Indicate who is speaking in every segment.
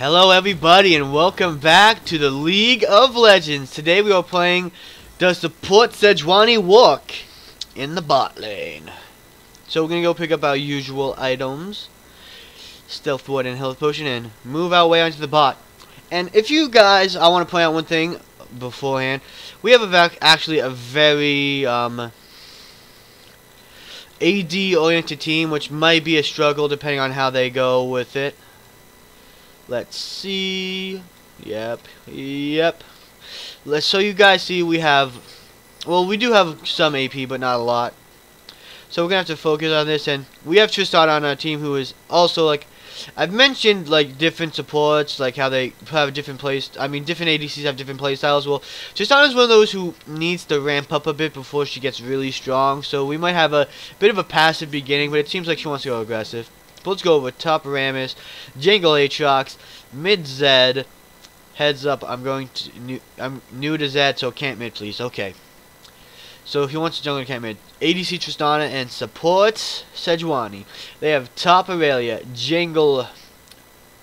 Speaker 1: Hello everybody and welcome back to the League of Legends. Today we are playing Does Support Sejuani Work in the bot lane. So we're going to go pick up our usual items. Stealth Ward and Health Potion and move our way onto the bot. And if you guys, I want to point out one thing beforehand. We have actually a very AD oriented team, which might be a struggle depending on how they go with it. Let's see. Yep. So you guys see we have, well, we do have some AP, but not a lot. So we're gonna have to focus on this, and we have Tristana on our team, who is also, like, I've mentioned, like, different supports, like how they have different different ADCs have different play styles. Well, Tristana is one of those who needs to ramp up a bit before she gets really strong. So we might have a bit of a passive beginning, but it seems like she wants to go aggressive. But let's go over top Ramus, jungle Aatrox, mid Zed. Heads up, I'm new to Zed, so can't mid, please. Okay. So if he wants to jungle, can't mid. ADC Tristana and support Sejuani. They have top Aurelia, jungle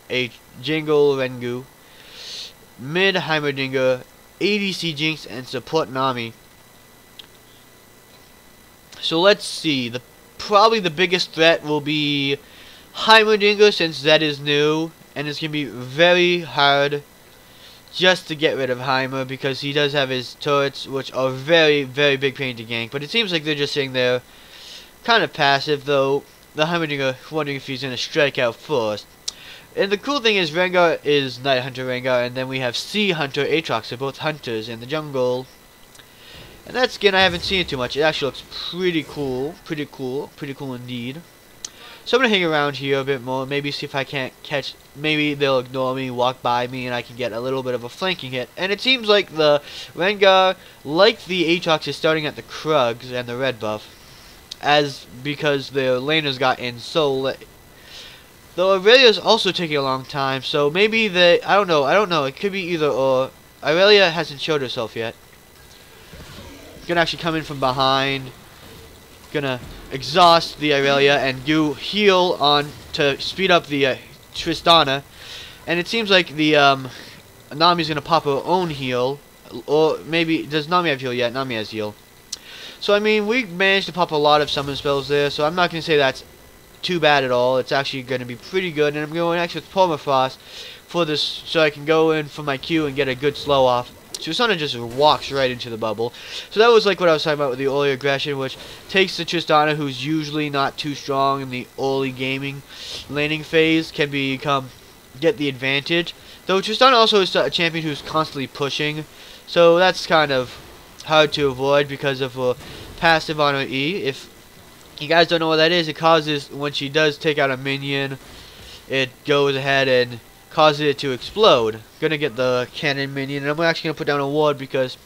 Speaker 1: Rengu, mid Heimerdinger, ADC Jinx, and support Nami. So let's see. Probably the biggest threat will be Heimerdinger, since Zed is new, and it's going to be very hard just to get rid of Heimer, because he does have his turrets, which are very, very big pain to gank. But it seems like they're just sitting there, kind of passive, though the Heimerdinger wondering if he's going to strike out first. And the cool thing is Rengar is Night Hunter Rengar, and then we have Sea Hunter Aatrox. They're both hunters in the jungle. And that skin, I haven't seen it too much. It actually looks pretty cool. Pretty cool indeed. So I'm going to hang around here a bit more, maybe see if I can't catch, maybe they'll ignore me, walk by me, and I can get a little bit of a flanking hit. And it seems like the Rengar, like the Aatrox, is starting at the Krugs and the red buff, because their laners got in so late. Though Aurelia's also taking a long time, so maybe I don't know, it could be either or. Aurelia hasn't showed herself yet. Gonna actually come in from behind. Gonna exhaust the Aurelia and do heal on to speed up the Tristana, and it seems like the Nami's gonna pop her own heal, or maybe does Nami have heal yet? Nami has heal. So I mean, we managed to pop a lot of summon spells there, so I'm not gonna say that's too bad at all. It's actually gonna be pretty good, and I'm going actually with Permafrost for this, so I can go in for my Q and get a good slow off. Tristana just walks right into the bubble. So that was like what I was talking about with the early aggression, which takes the Tristana, who's usually not too strong in the early gaming laning phase, can get the advantage. Though Tristana also is a champion who's constantly pushing, so that's kind of hard to avoid because of a passive on her E. If you guys don't know what that is, it causes, when she does take out a minion, it goes ahead and causes it to explode. Gonna get the cannon minion, and I'm actually gonna put down a ward because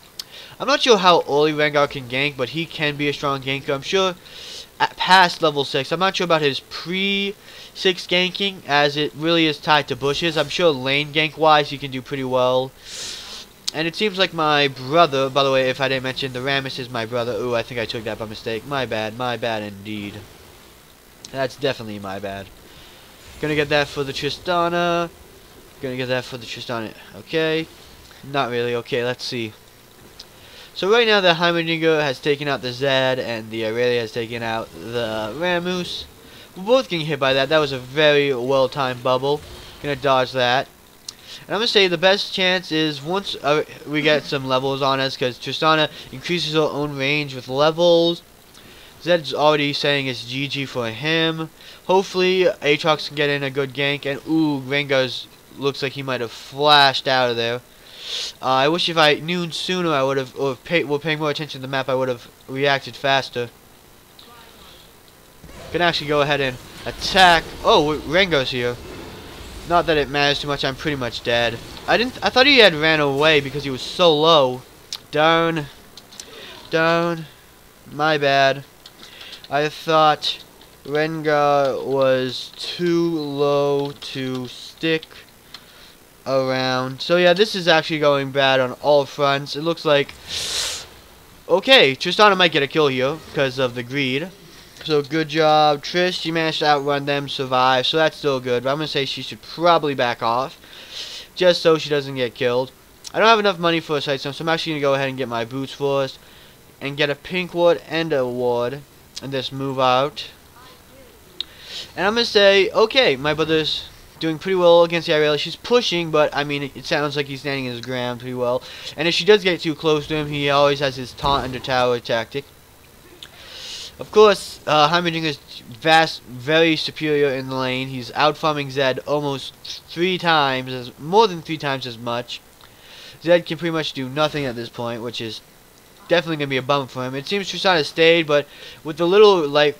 Speaker 1: I'm not sure how early Rengar can gank, but he can be a strong ganker. I'm sure at past level 6. I'm not sure about his pre-6 ganking, as it really is tied to bushes. I'm sure lane gank wise he can do pretty well. And it seems like my brother, by the way, if I didn't mention, the Ramus is my brother. Ooh, I think I took that by mistake. My bad indeed. That's definitely my bad. Gonna get that for the Tristana. Gonna get that for the Tristana. Okay. Not really. Okay, let's see. So right now the Heimerdinger has taken out the Zed, and the Aurelia has taken out the Ramus. We're both getting hit by that. That was a very well-timed bubble. Gonna dodge that. And I'm gonna say the best chance is once we get some levels on us, because Tristana increases her own range with levels. Zed's already saying it's GG for him. Hopefully Aatrox can get in a good gank, and ooh, Rengar's looks like he might have flashed out of there. I wish if I knew sooner I would have, or were paying more attention to the map, I would have reacted faster. Can actually go ahead and attack. Oh, Rengar's here. Not that it matters too much. I'm pretty much dead. I thought he had ran away because he was so low. Darn. My bad. I thought Rengar was too low to stick around. So yeah, this is actually going bad on all fronts. It looks like, okay, Tristana might get a kill here because of the greed. So good job. Trish, she managed to outrun them, survive, so that's still good. But I'm going to say she should probably back off, just so she doesn't get killed. I don't have enough money for a Sightstone, so I'm actually going to go ahead and get my boots first, and get a pink ward and a ward, and just move out. And I'm going to say, okay, my brother's doing pretty well against the Irelia. She's pushing, but I mean, it sounds like he's standing his ground pretty well. And if she does get too close to him, he always has his taunt under tower tactic. Of course, Heimerdinger is very superior in the lane. He's out farming Zed almost more than three times as much. Zed can pretty much do nothing at this point, which is definitely going to be a bump for him. It seems Tristana stayed, but with the little, like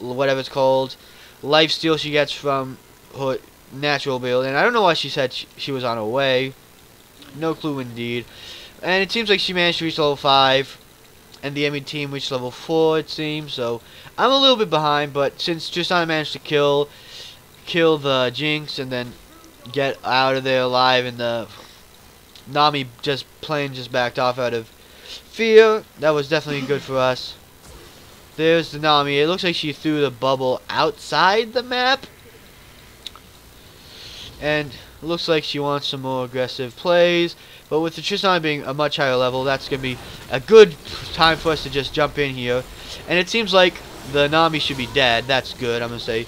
Speaker 1: whatever it's called, life steal she gets from her natural build, and I don't know why she said she was on her way. No clue indeed. And it seems like she managed to reach level 5. And the enemy team reached level 4, it seems. So I'm a little bit behind, but since Tristana managed to kill the Jinx and then get out of there alive, and the Nami just backed off out of fear, that was definitely good for us. There's the Nami. It looks like she threw the bubble outside the map, and it looks like she wants some more aggressive plays. But with the Tristana being a much higher level, that's going to be a good time for us to just jump in here. And it seems like the Nami should be dead. That's good, I'm going to say.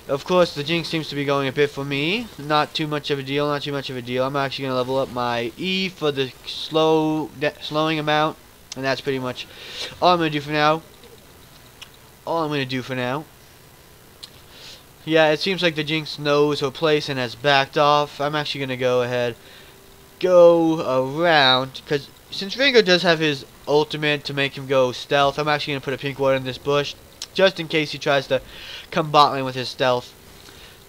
Speaker 1: Of course, the Jinx seems to be going a bit for me. Not too much of a deal, not too much of a deal. I'm actually going to level up my E for the slowing amount. And that's pretty much all I'm going to do for now. Yeah, it seems like the Jinx knows her place and has backed off. I'm actually going to go ahead, go around, because since Rengar does have his ultimate to make him go stealth, I'm actually going to put a pink ward in this bush, just in case he tries to come bot lane with his stealth.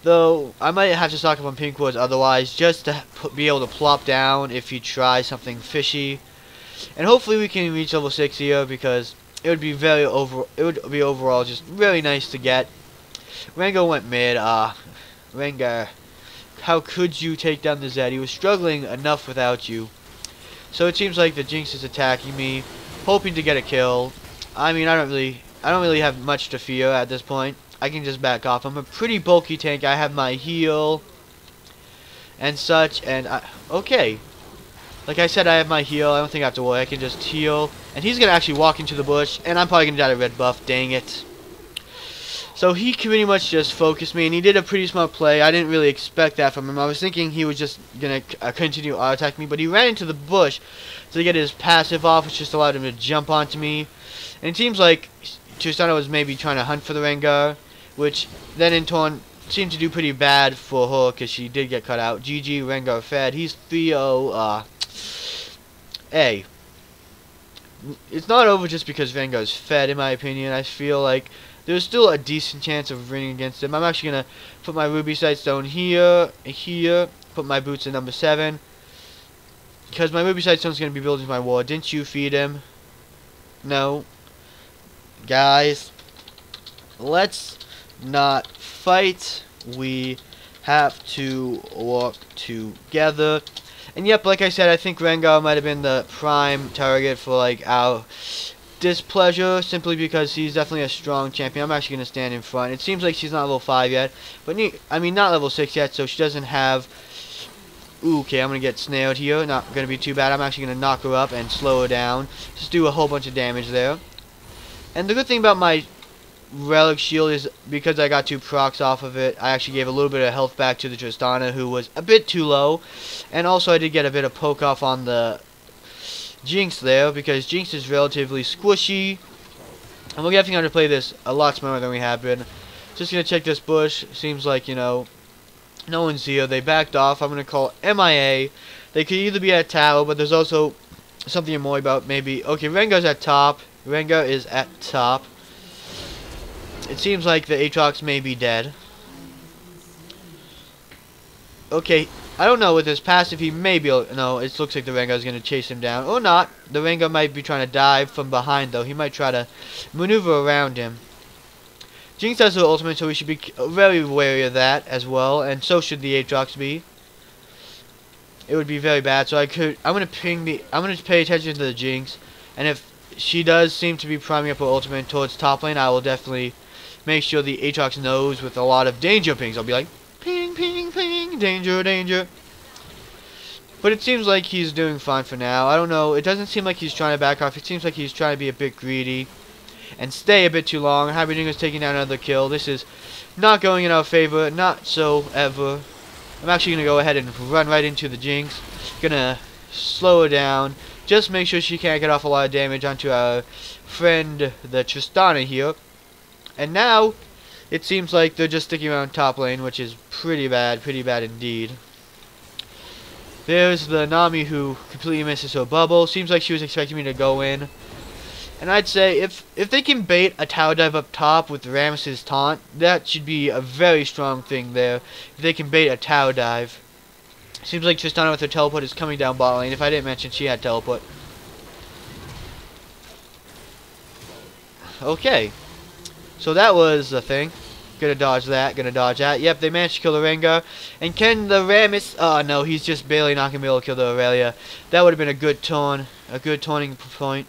Speaker 1: Though, I might have to stock up on pink wards otherwise, just to be able to plop down if he tries something fishy. And hopefully we can reach level 6 here, because it would be overall just really nice to get. Rengar went mid. Rengar, how could you take down the Zed? He was struggling enough without you. So it seems like the Jinx is attacking me, hoping to get a kill. I mean, I don't really have much to fear at this point. I can just back off. I'm a pretty bulky tank. I have my heal and such, and okay. Like I said, I have my heal. I don't think I have to worry. I can just heal. And he's going to actually walk into the bush, and I'm probably going to die to red buff. Dang it. So he pretty much just focused me, and he did a pretty smart play. I didn't really expect that from him. I was thinking he was just going to continue auto-attack me, but he ran into the bush to get his passive off, which just allowed him to jump onto me. And it seems like Tristana was maybe trying to hunt for the Rengar, which then in turn seemed to do pretty bad for her, because she did get cut out. GG, Rengar fed. He's 3-0. Hey, it's not over just because Rengar's fed, in my opinion. I feel like there's still a decent chance of winning against him. I'm actually going to put my Ruby Sightstone here, put my boots at number 7, because my Ruby Sightstone's going to be building my ward. Didn't you feed him? No. Guys, let's not fight. We have to work together. And yep, like I said, I think Rengar might have been the prime target for like our displeasure, simply because he's definitely a strong champion. I'm actually going to stand in front. It seems like she's not level 5 yet, but I mean not level 6 yet, so she doesn't have... Ooh, okay, I'm going to get snared here. Not going to be too bad. I'm actually going to knock her up and slow her down. Just do a whole bunch of damage there. And the good thing about my Relic Shield is because I got 2 procs off of it, I actually gave a little bit of health back to the Tristana, who was a bit too low. And also I did get a bit of poke off on the Jinx there, because Jinx is relatively squishy. And we're definitely going to play this a lot smarter than we have been. Just going to check this bush. Seems like, you know, no one's here. They backed off. I'm going to call MIA. They could either be at tower, but there's also something more about maybe... Okay, Rengar's at top. Rengar is at top. It seems like the Aatrox may be dead. Okay, I don't know with his passive, he may be able... No, it looks like the Rengar is going to chase him down. Or not. The Rengar might be trying to dive from behind, though. He might try to maneuver around him. Jinx has her ultimate, so we should be very wary of that as well. And so should the Aatrox be. It would be very bad. So I'm going to pay attention to the Jinx. And if she does seem to be priming up her ultimate towards top lane, I will definitely make sure the Aatrox knows with a lot of danger pings. I'll be like, ping, ping, ping, danger, danger. But it seems like he's doing fine for now. I don't know. It doesn't seem like he's trying to back off. It seems like he's trying to be a bit greedy and stay a bit too long. Hybridingo's taking down another kill. This is not going in our favor. Not so ever. I'm actually going to go ahead and run right into the Jinx. Gonna slow her down. Just make sure she can't get off a lot of damage onto our friend, the Tristana here. And now, it seems like they're just sticking around top lane, which is pretty bad indeed. There's the Nami who completely misses her bubble. Seems like she was expecting me to go in. And I'd say if they can bait a tower dive up top with Rammus's taunt, that should be a very strong thing there. If they can bait a tower dive. Seems like Tristana with her teleport is coming down bot lane. If I didn't mention, she had teleport. Okay. So that was the thing. Gonna dodge that, gonna dodge that. Yep, they managed to kill the Rengar. And can the Rammus... Oh, no, he's just barely not gonna be able to kill the Aurelia. That would have been a good taunt. A good taunting point.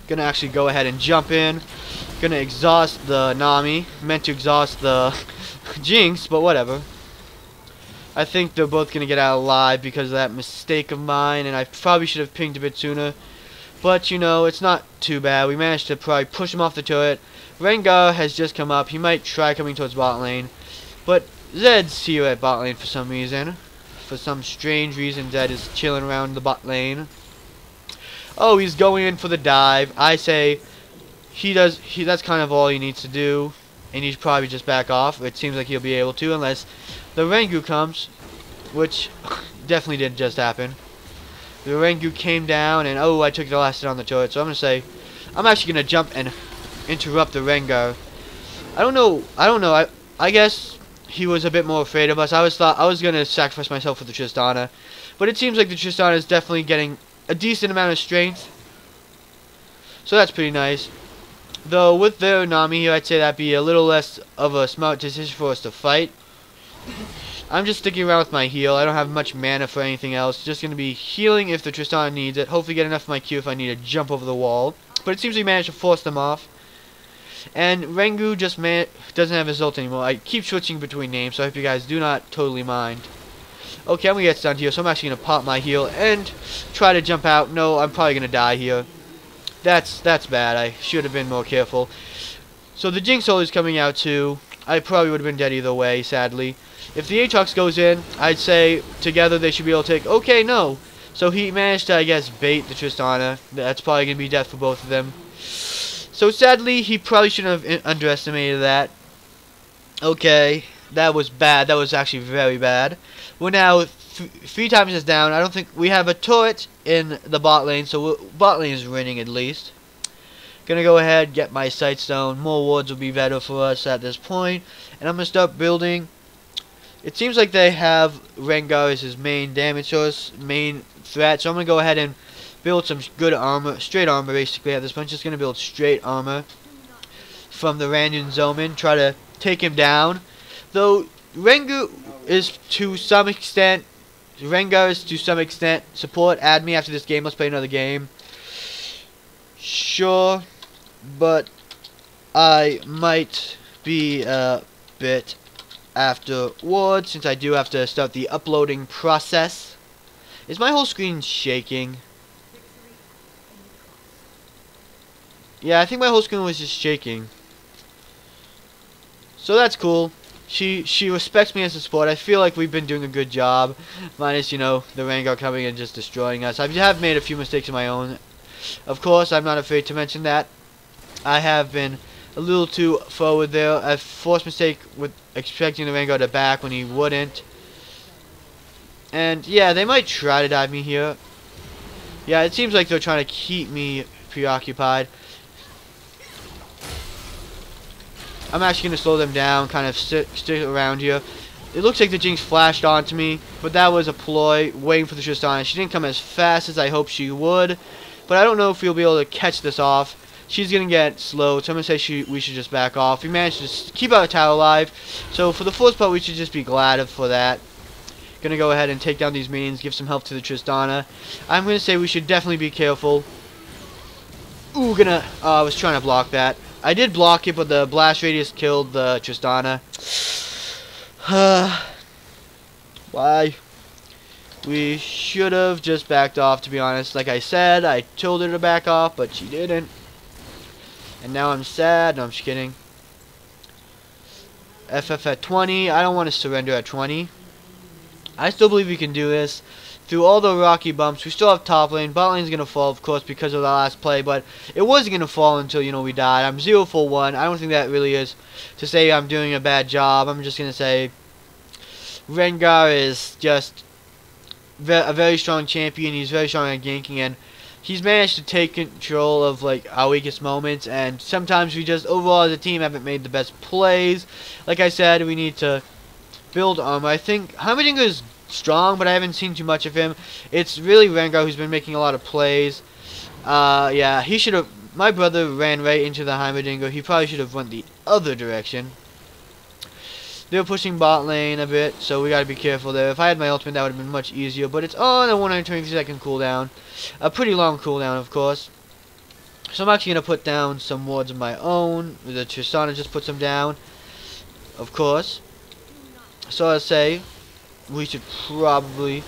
Speaker 1: Gonna actually go ahead and jump in. Gonna exhaust the Nami. Meant to exhaust the Jinx, but whatever. I think they're both gonna get out alive because of that mistake of mine. And I probably should have pinged a bit sooner. But, you know, it's not too bad. We managed to probably push him off the turret. Rengar has just come up. He might try coming towards bot lane. But Zed's here at bot lane for some reason. For some strange reason, Zed is chilling around the bot lane. Oh, he's going in for the dive. I say that's kind of all he needs to do. And he's probably just back off. It seems like he'll be able to unless the Rengu comes. Which definitely did just happen. The Rengu came down and oh, I took the last hit on the turret. So I'm going to say I'm actually going to jump and interrupt the Rengar. I don't know. I guess he was a bit more afraid of us. I was going to sacrifice myself for the Tristana. But it seems like the Tristana is definitely getting a decent amount of strength. So that's pretty nice. Though with their Nami here, I'd say that'd be a little less of a smart decision for us to fight. I'm just sticking around with my heal. I don't have much mana for anything else. Just going to be healing if the Tristana needs it. Hopefully get enough of my Q if I need to jump over the wall. But it seems we managed to force them off. And Rengu just doesn't have his ult anymore. I keep switching between names, so I hope you guys do not totally mind. Okay, I'm going to get stunned here, so I'm actually going to pop my heal and try to jump out. No, I'm probably going to die here. That's bad. I should have been more careful. So the Jinx ult is coming out too. I probably would have been dead either way, sadly. If the Aatrox goes in, I'd say together they should be able to take... Okay, no. So he managed to, I guess, bait the Tristana. That's probably going to be death for both of them. So sadly, he probably shouldn't have underestimated that. Okay, that was bad. That was actually very bad. We're now 3 times as down. I don't think we have a turret in the bot lane, so bot lane is winning at least. Gonna go ahead, get my sight stone. More wards will be better for us at this point. And I'm gonna start building. It seems like they have Rengar as his main damage source, main threat. So I'm gonna go ahead and build some good armor, straight armor basically at this point. Just gonna build straight armor from the Ranyan Zoman. Try to take him down. Though Rengar is to some extent support. Add me after this game. Let's play another game. Sure, but I might be a bit afterwards since I do have to start the uploading process. Is my whole screen shaking? Yeah, I think my whole screen was just shaking. So that's cool. She respects me as a support. I feel like we've been doing a good job. Minus, you know, the Rengar coming and just destroying us. I have made a few mistakes of my own. Of course, I'm not afraid to mention that. I have been a little too forward there. A forced mistake with expecting the Rengar to back when he wouldn't. And, yeah, they might try to dive me here. Yeah, it seems like they're trying to keep me preoccupied. I'm actually going to slow them down, kind of stick around here. It looks like the Jinx flashed onto me, but that was a ploy, waiting for the Tristana. She didn't come as fast as I hoped she would, but I don't know if we'll be able to catch this off. She's going to get slowed, so I'm going to say we should just back off. We managed to keep our tower alive, so for the first part, we should just be glad for that. Gonna go ahead and take down these minions, give some help to the Tristana. I'm gonna say we should definitely be careful. Ooh, I was trying to block that. I did block it, but the blast radius killed the Tristana. Why? We should have just backed off, to be honest. Like I said, I told her to back off, but she didn't. And now I'm sad. No, I'm just kidding. FF at 20. I don't want to surrender at 20. I still believe we can do this. Through all the rocky bumps, we still have top lane. Bot lane's going to fall, of course, because of the last play. But it wasn't going to fall until, you know, we died. I'm 0 for 1. I don't think that really is to say I'm doing a bad job. I'm just going to say Rengar is just a very strong champion. He's very strong at ganking, and he's managed to take control of like our weakest moments, and sometimes we just overall as a team haven't made the best plays. Like I said, we need to build armor. I think Heimerdinger is strong, but I haven't seen too much of him. It's really Rengar who's been making a lot of plays. Yeah, he should have. My brother ran right into the Heimerdinger. He probably should have went the other direction. They're pushing bot lane a bit, so we gotta be careful there. If I had my ultimate, that would have been much easier, but it's on a 120-second cooldown. A pretty long cooldown, of course. So I'm actually gonna put down some wards of my own. The Tristana just puts them down, of course. So I say we should probably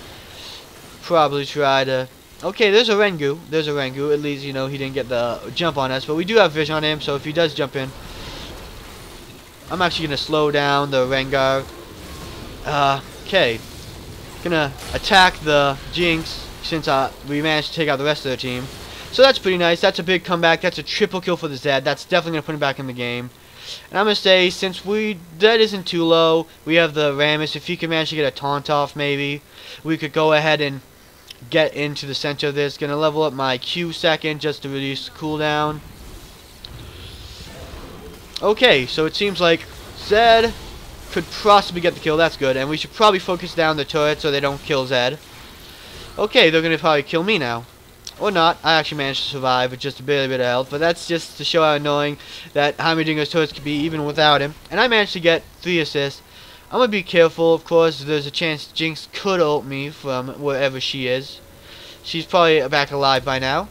Speaker 1: try to. Okay, there's a Rengu. There's a Rengu. At least, you know, he didn't get the jump on us, but we do have vision on him, so if he does jump in, I'm actually going to slow down the Rengar. Okay. Gonna attack the Jinx since we managed to take out the rest of their team. So that's pretty nice. That's a big comeback. That's a triple kill for the Zed. That's definitely going to put him back in the game. And I'm going to say, since Zed isn't too low, we have the Rammus. If he can manage to get a taunt off, maybe, we could go ahead and get into the center of this. Going to level up my Q second just to reduce the cooldown. Okay, so it seems like Zed could possibly get the kill. That's good. And we should probably focus down the turret so they don't kill Zed. Okay, they're going to probably kill me now. Or not. I actually managed to survive with just a barely bit of health. But that's just to show how annoying that Heimerdinger's turrets could be even without him. And I managed to get 3 assists. I'm going to be careful. Of course, there's a chance Jinx could ult me from wherever she is. She's probably back alive by now.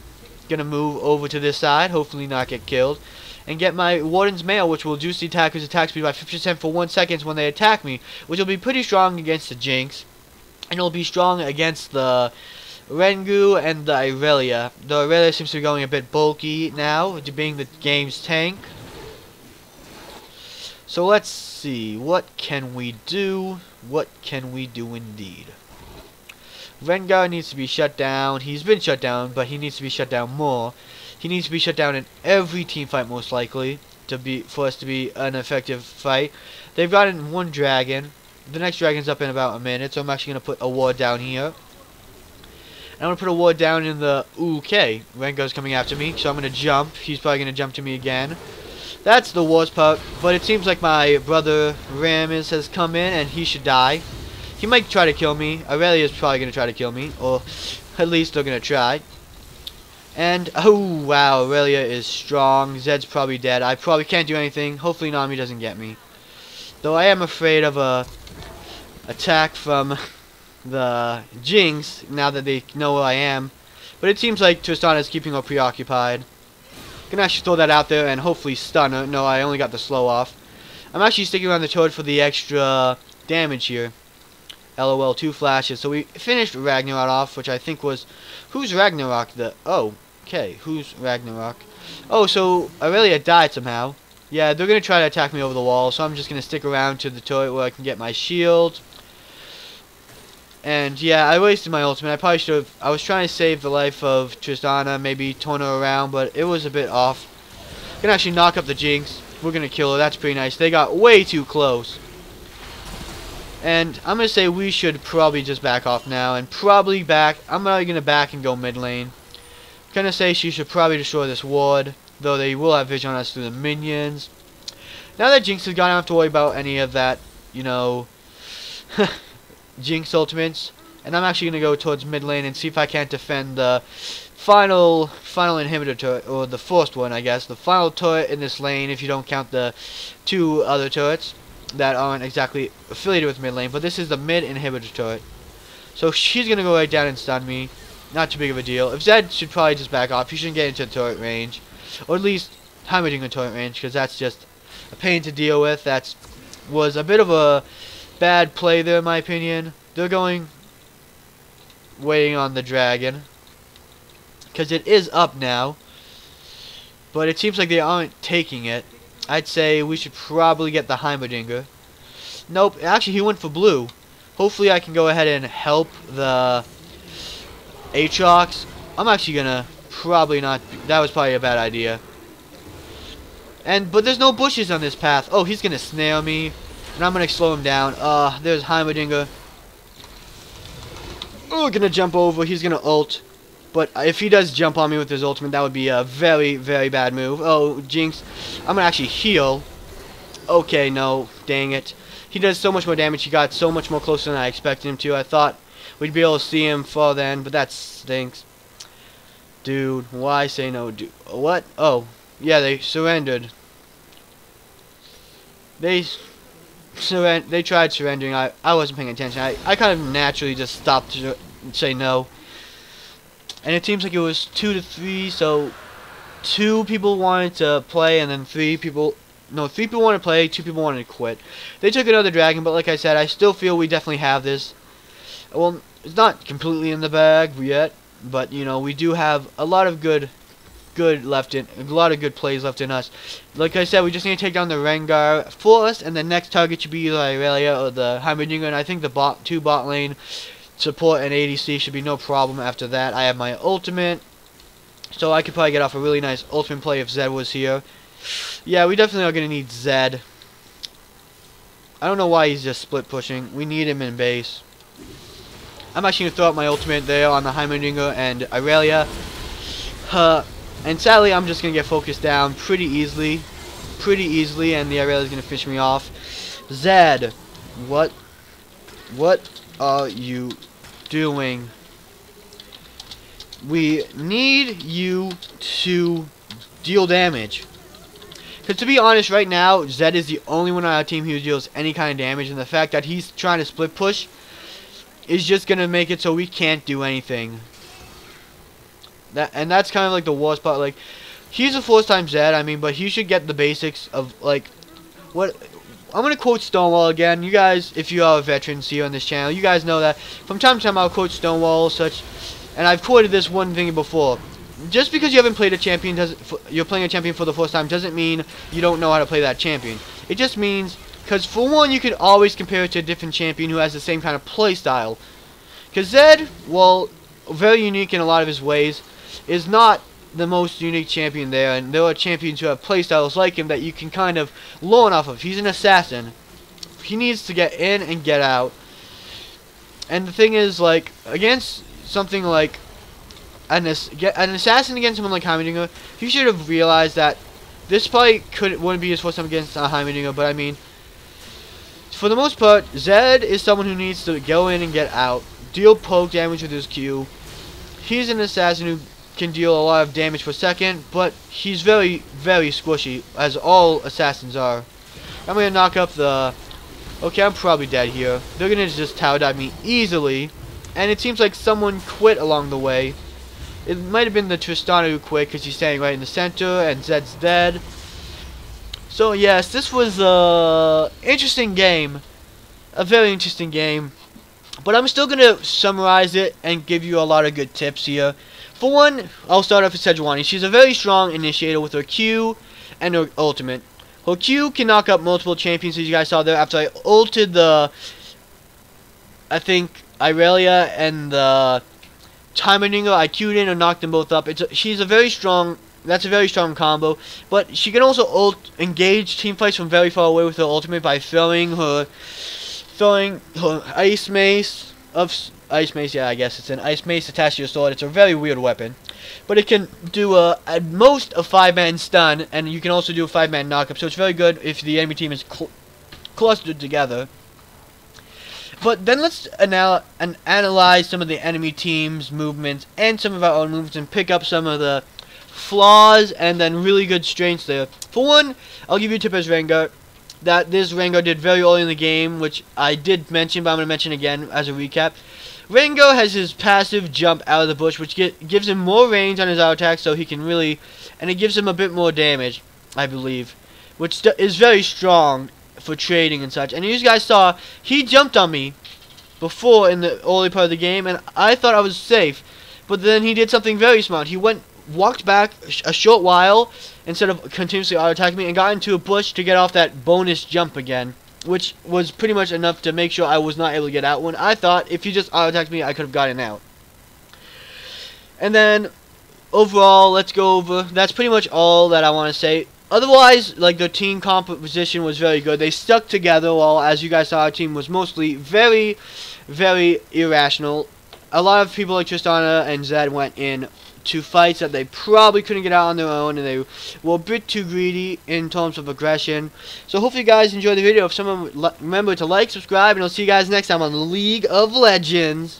Speaker 1: Going to move over to this side. Hopefully not get killed. And get my Warden's Mail, which will reduce the attacker's attack speed by 50% for 1 second when they attack me, which will be pretty strong against the Jinx, and it'll be strong against the Rengu and the Irelia. The Irelia seems to be going a bit bulky now, being the game's tank. So let's see, what can we do? What can we do indeed? Rengar needs to be shut down. He's been shut down, but he needs to be shut down more. He needs to be shut down in every team fight, most likely, for us to be an effective fight. They've gotten 1 dragon. The next dragon's up in about a minute, so I'm actually going to put a ward down here. And I'm going to put a ward down in the... Okay, Rengar's coming after me, so I'm going to jump. He's probably going to jump to me again. That's the worst part, but it seems like my brother Rammus has come in, and he should die. He might try to kill me. Irelia is probably going to try to kill me, or at least they're going to try. And, oh, wow, Irelia is strong. Zed's probably dead. I probably can't do anything. Hopefully Nami doesn't get me. Though I am afraid of a attack from the Jinx, now that they know where I am. But it seems like Tristana is keeping her preoccupied. Can actually throw that out there and hopefully stun her. No, I only got the slow off. I'm actually sticking around the turret for the extra damage here. LOL, 2 flashes. So we finished Ragnarok off, which I think was... Who's Ragnarok? Oh, okay. Who's Ragnarok? Oh, so Irelia died somehow. Yeah, they're going to try to attack me over the wall, so I'm just going to stick around to the turret where I can get my shield. And, yeah, I wasted my ultimate. I probably should have... I was trying to save the life of Tristana, maybe turn her around, but it was a bit off. Can actually knock up the Jinx. We're going to kill her. That's pretty nice. They got way too close. And I'm going to say we should probably just back off now. And probably back. I'm probably going to back and go mid lane. Going to say she should probably destroy this ward. Though they will have vision on us through the minions. Now that Jinx is gone, I don't have to worry about any of that, you know, Jinx ultimates. And I'm actually going to go towards mid lane and see if I can't defend the final inhibitor turret. Or the first one, I guess. The final turret in this lane if you don't count the 2 other turrets. that aren't exactly affiliated with mid lane, but this is the mid inhibitor turret. So she's gonna go right down and stun me. Not too big of a deal. If Zed should probably just back off. He shouldn't get into turret range, or at least Heimerdinger turret range, because that's just a pain to deal with. That was a bit of a bad play there, in my opinion. They're going waiting on the dragon, because it is up now, but it seems like they aren't taking it. I'd say we should probably get the Heimerdinger. Nope, actually he went for blue. Hopefully I can go ahead and help the Aatrox. I'm actually gonna probably not. That was probably a bad idea. But there's no bushes on this path. Oh, he's gonna snare me, and I'm gonna slow him down. There's Heimerdinger. Oh, gonna jump over. He's gonna ult. But if he does jump on me with his ultimate, that would be a very, very bad move. Oh, Jinx. I'm gonna actually heal. Okay, no. Dang it. He does so much more damage. He got so much more closer than I expected him to. I thought we'd be able to see him fall then, but that stinks. Dude, why say no? Dude, what? Oh, yeah, they surrendered. They tried surrendering. I wasn't paying attention. I kind of naturally just stopped to say no. And it seems like it was 2-3, so 2 people wanted to play, and then 3 people... No, 3 people wanted to play, 2 people wanted to quit. They took another dragon, but like I said, I still feel we definitely have this. Well, it's not completely in the bag yet, but, you know, we do have a lot of good plays left in us. Like I said, we just need to take down the Rengar first, and the next target should be either Irelia or the Heimerdinger, and I think the 2 bot lane support and ADC should be no problem after that. I have my ultimate, so I could probably get off a really nice ultimate play if Zed was here. Yeah, we definitely are going to need Zed. I don't know why he's just split pushing. We need him in base. I'm actually going to throw out my ultimate there on the Heimerdinger and Irelia. And sadly, I'm just going to get focused down pretty easily, and the Irelia is going to finish me off. Zed, what are you doing? We need you to deal damage. Because to be honest, right now, Zed is the only one on our team who deals any kind of damage, and the fact that he's trying to split push is just going to make it so we can't do anything. And that's kind of like the worst part. Like, he's a first-time Zed, I mean, but he should get the basics of, like, what... I'm going to quote Stonewall again. You guys, if you are veterans here on this channel, you guys know that from time to time I'll quote Stonewall such, and I've quoted this one thing before. Just because you haven't played a champion, you're playing a champion for the first time, doesn't mean you don't know how to play that champion. It just means, because for one, you can always compare it to a different champion who has the same kind of play style. Because Zed, well, very unique in a lot of his ways, is not the most unique champion there, and there are champions who have playstyles like him that you can kind of learn off of. He's an assassin. He needs to get in and get out. And the thing is, like, against something like an assassin against someone like Heimerdinger, he should have realized that this probably wouldn't be his first time against Heimerdinger, but I mean, for the most part, Zed is someone who needs to go in and get out, deal poke damage with his Q. He's an assassin who can deal a lot of damage per second, but he's very, very squishy, as all assassins are. I'm going to knock up the... Okay, I'm probably dead here. They're going to just tower dive me easily, and it seems like someone quit along the way. It might have been the Tristana who quit, because he's standing right in the center, and Zed's dead. So yes, this was a interesting game. A very interesting game. But I'm still going to summarize it and give you a lot of good tips here. For one, I'll start off with Sejuani. She's a very strong initiator with her Q and her ultimate. Her Q can knock up multiple champions, as you guys saw there. After I ulted the, I think, Irelia and the Heimerdinger, I Q'd in and knocked them both up. She's a very strong, that's a very strong combo. But she can also engage team fights from very far away with her ultimate by throwing her ice mace yeah, I guess it's an ice mace attached to your sword. It's a very weird weapon, but it can do at most a 5-man stun, and you can also do a 5-man knockup, so it's very good if the enemy team is clustered together. But then let's analyze some of the enemy team's movements and some of our own movements and pick up some of the flaws and then really good strengths there. For one, I'll give you a tip as Rengar. that this Rengo did very early in the game, which I did mention, but I'm going to mention again as a recap. Rengo has his passive jump out of the bush, which gives him more range on his auto attack, so he can really, and it gives him a bit more damage, I believe, which is very strong for trading and such. And you guys saw, he jumped on me before in the early part of the game, and I thought I was safe, but then he did something very smart. He walked back a short while instead of continuously auto-attacking me and got into a bush to get off that bonus jump again, which was pretty much enough to make sure I was not able to get out when I thought if he just auto-attacked me I could have gotten out. And then overall, let's go over, that's pretty much all that I want to say. Otherwise, like, the team composition was very good. They stuck together, while as you guys saw, our team was mostly very, very irrational. A lot of people like Tristana and Zed went in to fights that they probably couldn't get out on their own, and they were a bit too greedy in terms of aggression. So hopefully you guys enjoyed the video. If someone remember to like, subscribe, and I'll see you guys next time on League of Legends.